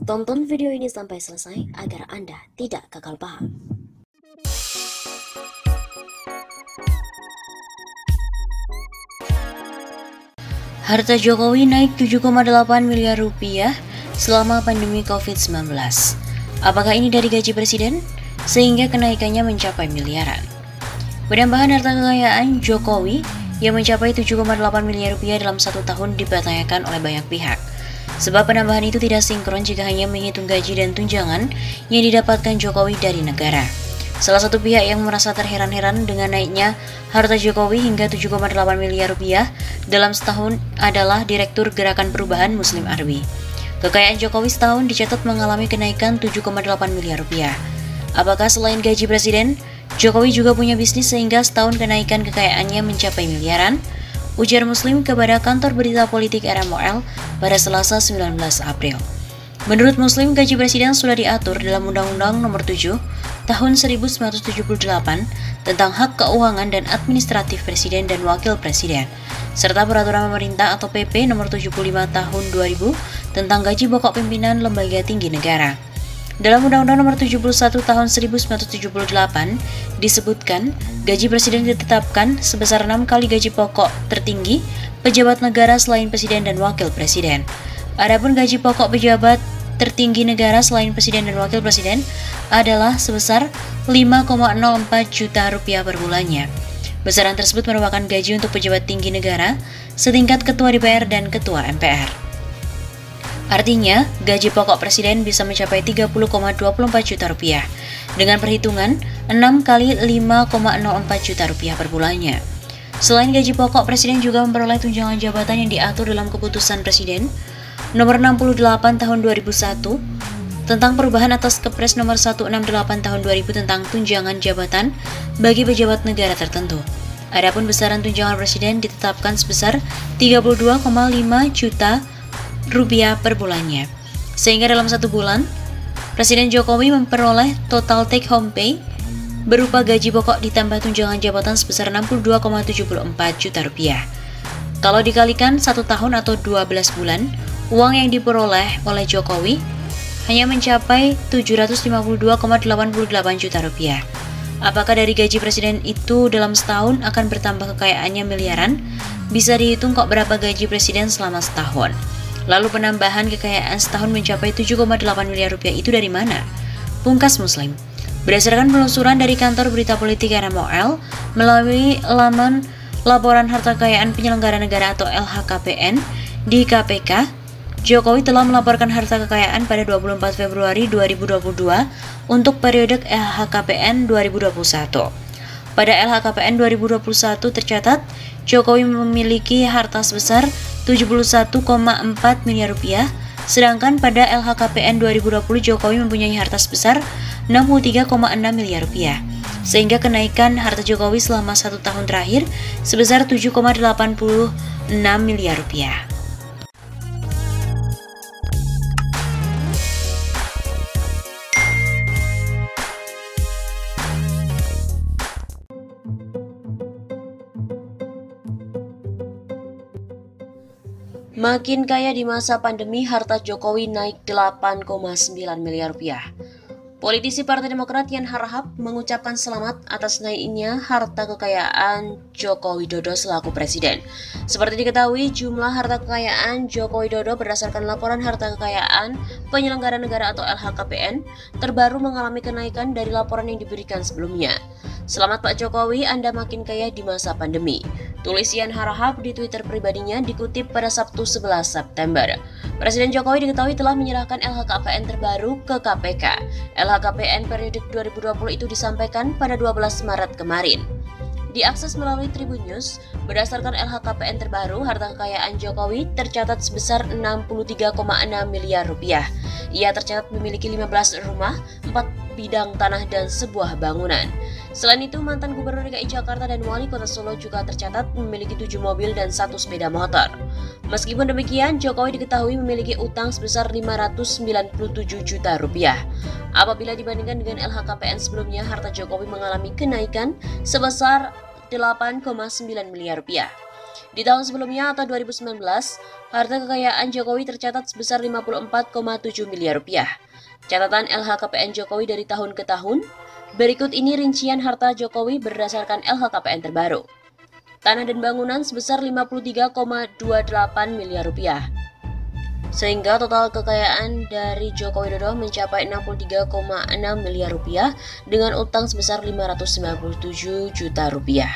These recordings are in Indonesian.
Tonton video ini sampai selesai agar Anda tidak gagal paham. Harta Jokowi naik 7,8 miliar rupiah selama pandemi COVID-19. Apakah ini dari gaji presiden? Sehingga kenaikannya mencapai miliaran. Penambahan harta kekayaan Jokowi yang mencapai 7,8 miliar rupiah dalam satu tahun dipertanyakan oleh banyak pihak. Sebab penambahan itu tidak sinkron jika hanya menghitung gaji dan tunjangan yang didapatkan Jokowi dari negara. Salah satu pihak yang merasa terheran-heran dengan naiknya harta Jokowi hingga 7,8 miliar rupiah dalam setahun adalah Direktur Gerakan Perubahan Muslim Arbi. Kekayaan Jokowi setahun dicatat mengalami kenaikan 7,8 miliar rupiah. Apakah selain gaji presiden, Jokowi juga punya bisnis sehingga setahun kenaikan kekayaannya mencapai miliaran? Ujar Muslim kepada kantor berita politik RMOL pada Selasa 19 April. Menurut Muslim, gaji presiden sudah diatur dalam Undang-Undang Nomor 7 Tahun 1978 tentang hak keuangan dan administratif presiden dan wakil presiden, serta Peraturan Pemerintah atau PP Nomor 75 Tahun 2000 tentang gaji pokok pimpinan lembaga tinggi negara. Dalam Undang-Undang Nomor 71 Tahun 1978 disebutkan gaji presiden ditetapkan sebesar 6 kali gaji pokok tertinggi pejabat negara selain presiden dan wakil presiden. Adapun gaji pokok pejabat tertinggi negara selain presiden dan wakil presiden adalah sebesar 5,04 juta rupiah per bulannya. Besaran tersebut merupakan gaji untuk pejabat tinggi negara setingkat ketua DPR dan ketua MPR. Artinya, gaji pokok presiden bisa mencapai 30,24 juta rupiah dengan perhitungan 6 kali 5,04 juta rupiah per bulannya. Selain gaji pokok, presiden juga memperoleh tunjangan jabatan yang diatur dalam Keputusan Presiden Nomor 68 Tahun 2001 tentang perubahan atas Kepres Nomor 168 Tahun 2000 tentang tunjangan jabatan bagi pejabat negara tertentu. Adapun besaran tunjangan presiden ditetapkan sebesar 32,5 juta rupiah per bulannya. Sehingga dalam satu bulan, Presiden Jokowi memperoleh total take home pay berupa gaji pokok ditambah tunjangan jabatan sebesar 62,74 juta rupiah. Kalau dikalikan 1 tahun atau 12 bulan, uang yang diperoleh oleh Jokowi hanya mencapai 752,88 juta rupiah. Apakah dari gaji presiden itu dalam setahun akan bertambah kekayaannya miliaran? Bisa dihitung kok berapa gaji presiden selama setahun. Lalu penambahan kekayaan setahun mencapai 7,8 miliar rupiah itu dari mana? Pungkas Muslim. Berdasarkan penelusuran dari kantor berita politik RMOL melalui laman Laporan Harta Kekayaan Penyelenggara Negara atau LHKPN di KPK, Jokowi telah melaporkan harta kekayaan pada 24 Februari 2022 untuk periode LHKPN 2021. Pada LHKPN 2021 tercatat, Jokowi memiliki harta sebesar 71,4 miliar rupiah, sedangkan pada LHKPN 2020 Jokowi mempunyai harta sebesar 63,6 miliar rupiah. Sehingga kenaikan harta Jokowi selama satu tahun terakhir sebesar 7,86 miliar rupiah. Makin kaya di masa pandemi, harta Jokowi naik 8,9 miliar rupiah. Politisi Partai Demokrat Yan Harahap mengucapkan selamat atas naiknya harta kekayaan Joko Widodo selaku presiden. Seperti diketahui, jumlah harta kekayaan Joko Widodo berdasarkan laporan harta kekayaan penyelenggara negara atau LHKPN terbaru mengalami kenaikan dari laporan yang diberikan sebelumnya. Selamat Pak Jokowi, Anda makin kaya di masa pandemi. Tulis Yan Harahap di Twitter pribadinya dikutip pada Sabtu 11 September. Presiden Jokowi diketahui telah menyerahkan LHKPN terbaru ke KPK. LHKPN periode 2020 itu disampaikan pada 12 Maret kemarin. Diakses melalui Tribun News, berdasarkan LHKPN terbaru, harta kekayaan Jokowi tercatat sebesar 63,6 miliar rupiah. Ia tercatat memiliki 15 rumah, 4 bidang tanah dan sebuah bangunan. Selain itu, mantan Gubernur DKI Jakarta dan Wali Kota Solo juga tercatat memiliki 7 mobil dan 1 sepeda motor. Meskipun demikian, Jokowi diketahui memiliki utang sebesar 597 juta rupiah. Apabila dibandingkan dengan LHKPN sebelumnya, harta Jokowi mengalami kenaikan sebesar 8,9 miliar rupiah. Di tahun sebelumnya atau 2019, harta kekayaan Jokowi tercatat sebesar 54,7 miliar rupiah. Catatan LHKPN Jokowi dari tahun ke tahun. Berikut ini rincian harta Jokowi berdasarkan LHKPN terbaru. Tanah dan bangunan sebesar 53,28 miliar rupiah. Sehingga total kekayaan dari Joko Widodo mencapai 63,6 miliar rupiah dengan utang sebesar 597 juta rupiah.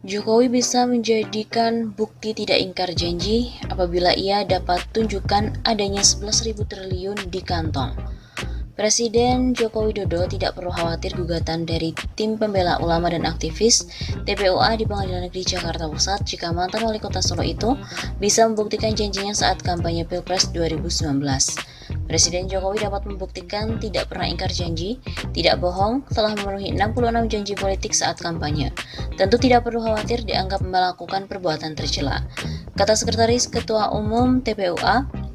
Jokowi bisa menjadikan bukti tidak ingkar janji apabila ia dapat tunjukkan adanya 11.000 triliun di kantong. Presiden Joko Widodo tidak perlu khawatir gugatan dari tim pembela ulama dan aktivis TPUA di Pengadilan Negeri Jakarta Pusat jika mantan wali kota Solo itu bisa membuktikan janjinya saat kampanye Pilpres 2019. Presiden Jokowi dapat membuktikan tidak pernah ingkar janji, tidak bohong, telah memenuhi 66 janji politik saat kampanye. Tentu tidak perlu khawatir dianggap melakukan perbuatan tercela, kata Sekretaris Ketua Umum TPUA,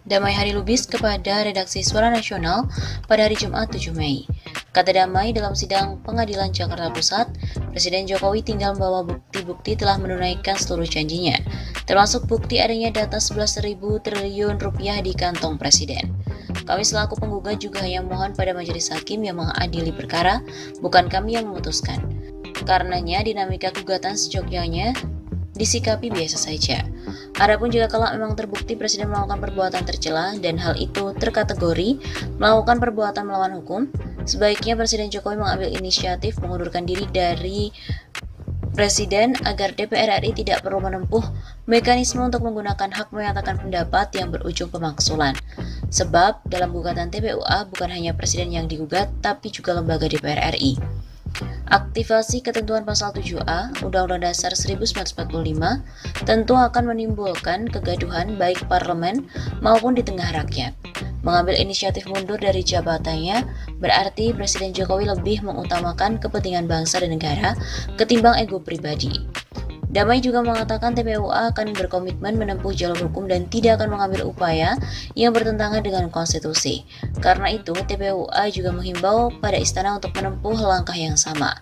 Damai Hari Lubis kepada redaksi Suara Nasional pada hari Jumat 7 Mei. Kata Damai dalam sidang Pengadilan Jakarta Pusat, Presiden Jokowi tinggal membawa bukti-bukti telah menunaikan seluruh janjinya, termasuk bukti adanya data 11.000 triliun rupiah di kantong Presiden. Kami selaku penggugat juga hanya mohon pada majelis hakim yang mengadili perkara, bukan kami yang memutuskan. Karenanya dinamika gugatan sejognyanya disikapi biasa saja. Adapun jika kelak memang terbukti Presiden melakukan perbuatan tercela dan hal itu terkategori melakukan perbuatan melawan hukum, sebaiknya Presiden Jokowi mengambil inisiatif mengundurkan diri dari Presiden agar DPR RI tidak perlu menempuh mekanisme untuk menggunakan hak menyatakan pendapat yang berujung pemaksulan. Sebab dalam gugatan TPUA bukan hanya Presiden yang digugat, tapi juga lembaga DPR RI. Aktivasi ketentuan pasal 7A Undang-Undang Dasar 1945 tentu akan menimbulkan kegaduhan baik parlemen maupun di tengah rakyat. Mengambil inisiatif mundur dari jabatannya berarti Presiden Jokowi lebih mengutamakan kepentingan bangsa dan negara ketimbang ego pribadi. Damai juga mengatakan TPUA akan berkomitmen menempuh jalur hukum dan tidak akan mengambil upaya yang bertentangan dengan konstitusi. Karena itu, TPUA juga menghimbau pada istana untuk menempuh langkah yang sama.